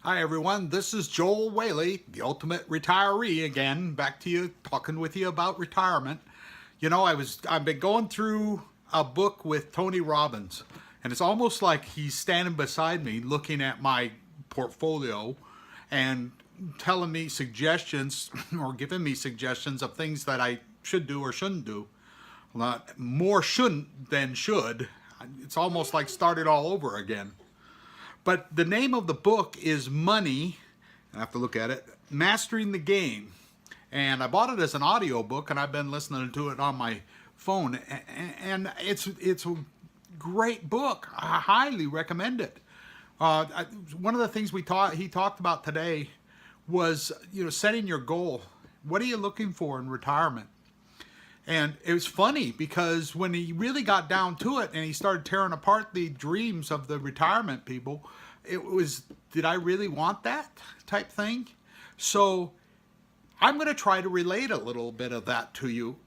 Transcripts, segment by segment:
Hi everyone, this is Joel Whaley, the ultimate retiree again, back to you, talking with you about retirement. You know, I've been going through a book with Tony Robbins, and it's almost like he's standing beside me looking at my portfolio and telling me suggestions or giving me suggestions of things that I should do or shouldn't do. Not more shouldn't than should. It's almost like started all over again. But the name of the book is Money, I have to look at it, Mastering the Game. And I bought it as an audio book, and I've been listening to it on my phone. And it's a great book. I highly recommend it. One of the things he talked about today was, setting your goal. What are you looking for in retirement? And it was funny because when he really got down to it and he started tearing apart the dreams of the retirement people, it was, did I really want that type thing? So I'm going to try to relate a little bit of that to you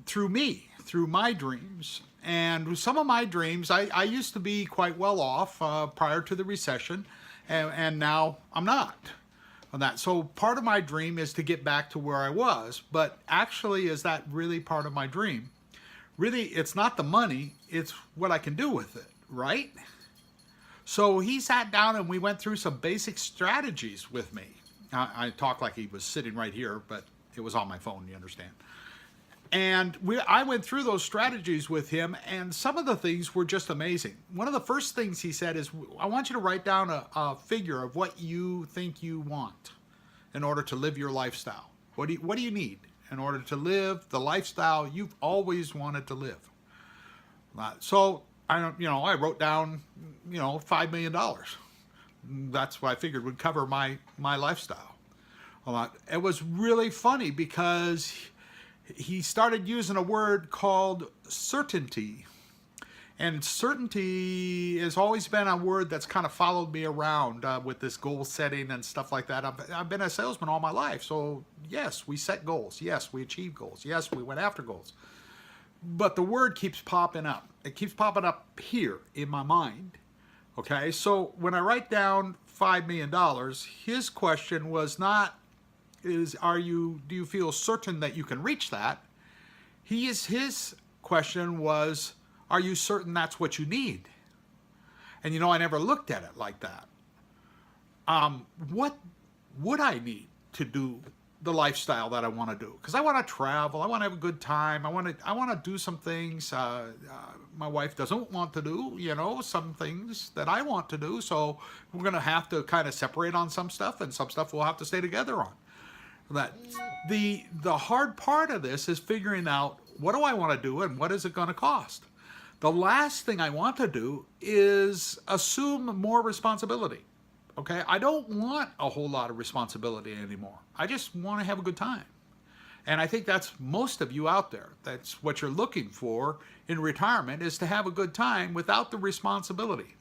through me, through my dreams. And some of my dreams, I used to be quite well off prior to the recession, and now I'm not on that. So part of my dream is to get back to where I was, but actually, is that really part of my dream? Really, it's not the money, it's what I can do with it, right? So he sat down and we went through some basic strategies with me. I talk like he was sitting right here, but it was on my phone, you understand. And I went through those strategies with him, and some of the things were just amazing. One of the first things he said is, I want you to write down a figure of what you think you want in order to live your lifestyle. What do you need in order to live the lifestyle you've always wanted to live? So I wrote down, $5 million. That's what I figured would cover my lifestyle. It was really funny because he started using a word called certainty. And certainty has always been a word that's kind of followed me around with this goal setting and stuff like that. I've been a salesman all my life. So yes, we set goals. Yes, we achieve goals. Yes, we went after goals. But the word keeps popping up. It keeps popping up here in my mind. Okay, so when I write down $5 million, his question was not, do you feel certain that you can reach that? His question was, are you certain that's what you need? And I never looked at it like that. What would I need to do the lifestyle that I want to do? Because I want to travel, I want to have a good time, I want to do some things my wife doesn't want to do, some things that I want to do. So we're going to have to kind of separate on some stuff, and some stuff we'll have to stay together on. That the hard part of this is figuring out, what do I want to do and what is it going to cost? The last thing I want to do is assume more responsibility. Okay, I don't want a whole lot of responsibility anymore. I just want to have a good time. And I think that's most of you out there. That's what you're looking for in retirement, is to have a good time without the responsibility.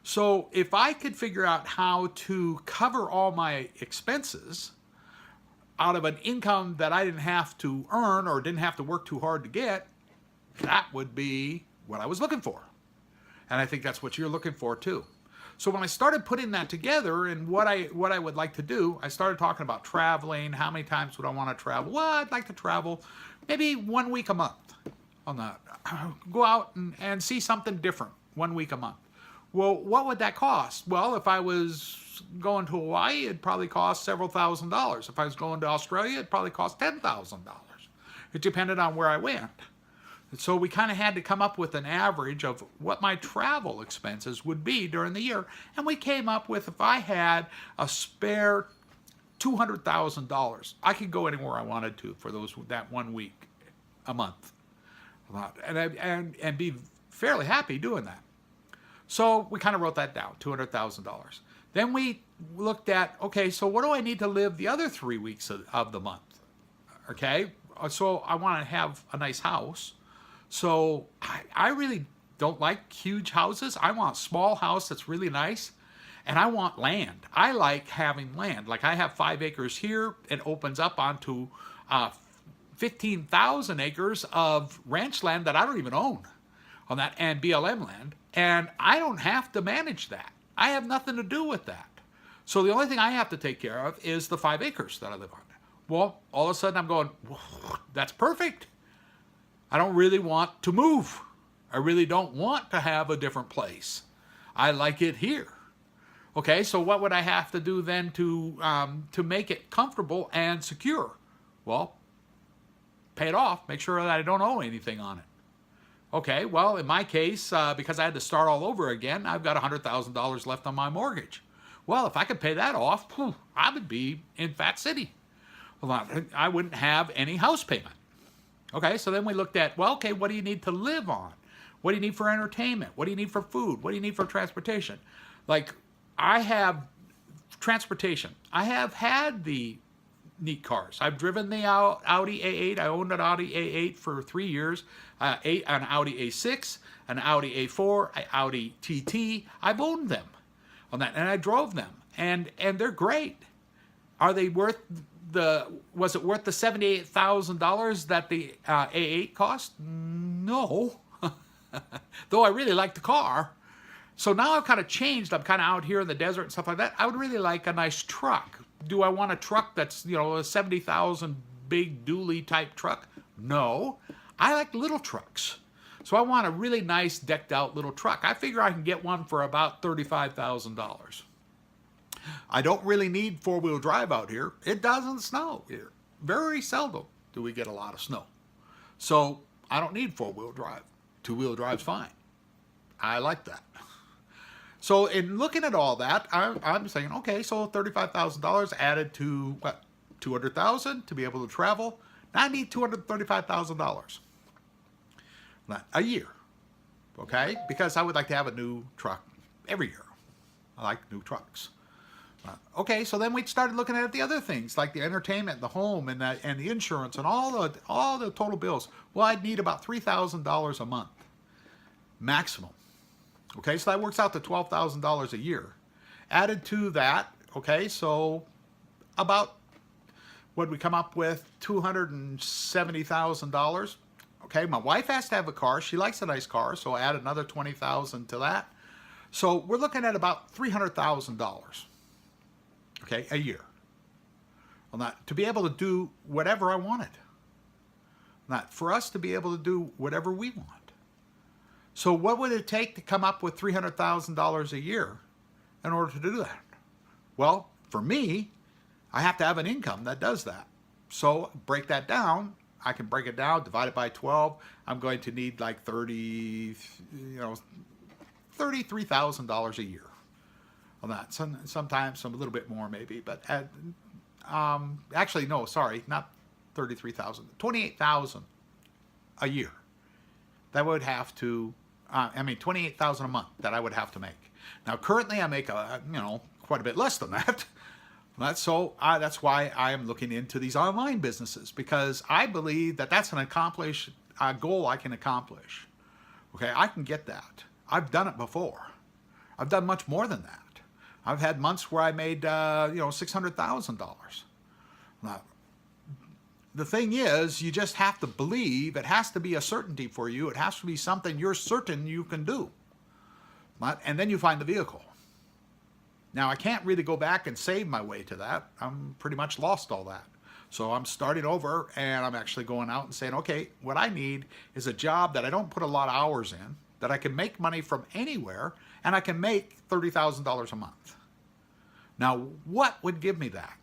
So if I could figure out how to cover all my expenses out of an income that I didn't have to earn or didn't have to work too hard to get, that would be what I was looking for. And I think that's what you're looking for too. So when I started putting that together and what I would like to do, I started talking about traveling. How many times would I want to travel? Well, I'd like to travel maybe 1 week a month on that. Go out and see something different 1 week a month. Well, what would that cost? Well, if I was going to Hawaii, it'd probably cost several $1,000s. If I was going to Australia, it'd probably cost $10,000. It depended on where I went. So we kind of had to come up with an average of what my travel expenses would be during the year. And we came up with, if I had a spare $200,000, I could go anywhere I wanted to for that 1 week a month. And be fairly happy doing that. So we kind of wrote that down, $200,000. Then we looked at, okay, so what do I need to live the other 3 weeks of the month? Okay, so I want to have a nice house. So I really don't like huge houses. I want a small house that's really nice, and I want land. I like having land. Like I have 5 acres here. It opens up onto 15,000 acres of ranch land that I don't even own and BLM land, and I don't have to manage that. I have nothing to do with that. So the only thing I have to take care of is the 5 acres that I live on. Well, all of a sudden I'm going, that's perfect. I don't really want to move. I really don't want to have a different place. I like it here. Okay, so what would I have to do then to make it comfortable and secure? Well, pay it off. Make sure that I don't owe anything on it. Okay, well, in my case, because I had to start all over again, I've got $100,000 left on my mortgage. Well, if I could pay that off, I would be in Fat City. Well, I wouldn't have any house payment. Okay, so then we looked at, well, okay, what do you need to live on? What do you need for entertainment? What do you need for food? What do you need for transportation? Like, I have transportation. I have had the neat cars. I've driven the Audi A8. I owned an Audi A8 for 3 years. An Audi A6, an Audi A4, an Audi TT. I've owned them on that, and I drove them, and they're great. Are they worth was it worth the $78,000 that the A8 cost? No. Though I really like the car. So now I've kind of changed. I'm kind of out here in the desert and stuff like that. I would really like a nice truck. Do I want a truck that's, you know, a 70,000 big dually type truck? No. I like little trucks. So I want a really nice decked out little truck. I figure I can get one for about $35,000. I don't really need 4-wheel drive out here. It doesn't snow here. Very seldom do we get a lot of snow. So I don't need 4-wheel drive. 2-wheel drive's fine. I like that. So in looking at all that, I'm saying, okay, so $35,000 added to what? $200,000 to be able to travel. Now I need $235,000 a year, okay? Because I would like to have a new truck every year. I like new trucks. Okay, so then we started looking at the other things like the entertainment, the home, and the insurance, and all the total bills. Well, I'd need about $3,000 a month maximum. Okay, so that works out to $12,000 a year. Added to that, okay, so about what we come up with, $270,000. Okay, my wife has to have a car. She likes a nice car, so add another $20,000 to that. So we're looking at about $300,000. Okay, a year. Well, not to be able to do whatever I wanted. Not for us to be able to do whatever we want. So what would it take to come up with $300,000 a year in order to do that? Well, for me, I have to have an income that does that. So break that down. I can break it down, divide it by 12. I'm going to need like $33,000 a year on that. Sometimes a little bit more maybe, but actually no, sorry, not 33,000, 28,000 a year. That would have to, 28,000 a month that I would have to make. Now currently I make quite a bit less than that. That's why I am looking into these online businesses, because I believe that that's an goal I can accomplish. Okay, I can get that. I've done it before. I've done much more than that. I've had months where I made $600,000. Now, the thing is, you just have to believe. It has to be a certainty for you. It has to be something you're certain you can do. And then you find the vehicle. Now, I can't really go back and save my way to that. I'm pretty much lost all that. So I'm starting over, and I'm actually going out and saying, okay, what I need is a job that I don't put a lot of hours in, that I can make money from anywhere, and I can make $30,000 a month. Now, what would give me that?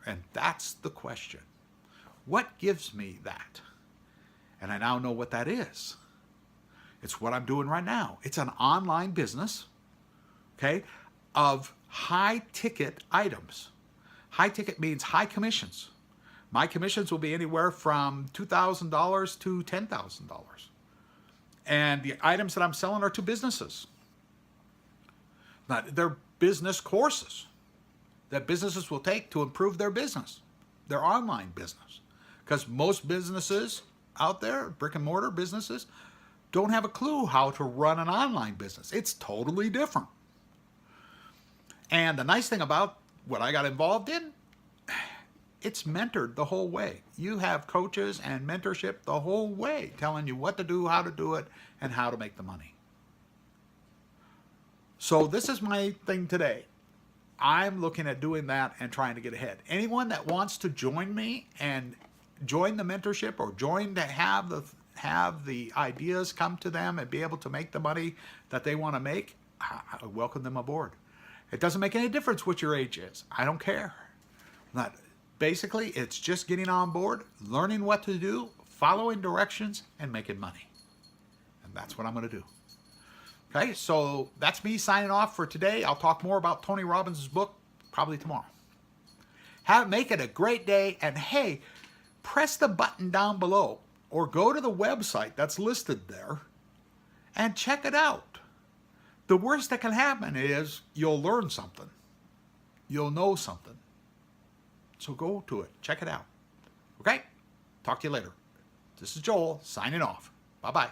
And that's the question. What gives me that? And I now know what that is. It's what I'm doing right now. It's an online business, okay, of high-ticket items. High-ticket means high commissions. My commissions will be anywhere from $2,000 to $10,000. And the items that I'm selling are to businesses. Now, they're business courses that businesses will take to improve their business, their online business. Because most businesses out there, brick and mortar businesses, don't have a clue how to run an online business. It's totally different. And the nice thing about what I got involved in, it's mentored the whole way. You have coaches and mentorship the whole way, telling you what to do, how to do it, and how to make the money. So this is my thing today. I'm looking at doing that and trying to get ahead. Anyone that wants to join me and join the mentorship or join to have the ideas come to them and be able to make the money that they want to make, I welcome them aboard. It doesn't make any difference what your age is. I don't care. Basically, it's just getting on board, learning what to do, following directions, and making money. And that's what I'm going to do. Okay, so that's me signing off for today. I'll talk more about Tony Robbins' book probably tomorrow. Make it a great day, and hey, press the button down below or go to the website that's listed there and check it out. The worst that can happen is you'll learn something. You'll know something. So go to it. Check it out. Okay? Talk to you later. This is Joel signing off. Bye-bye.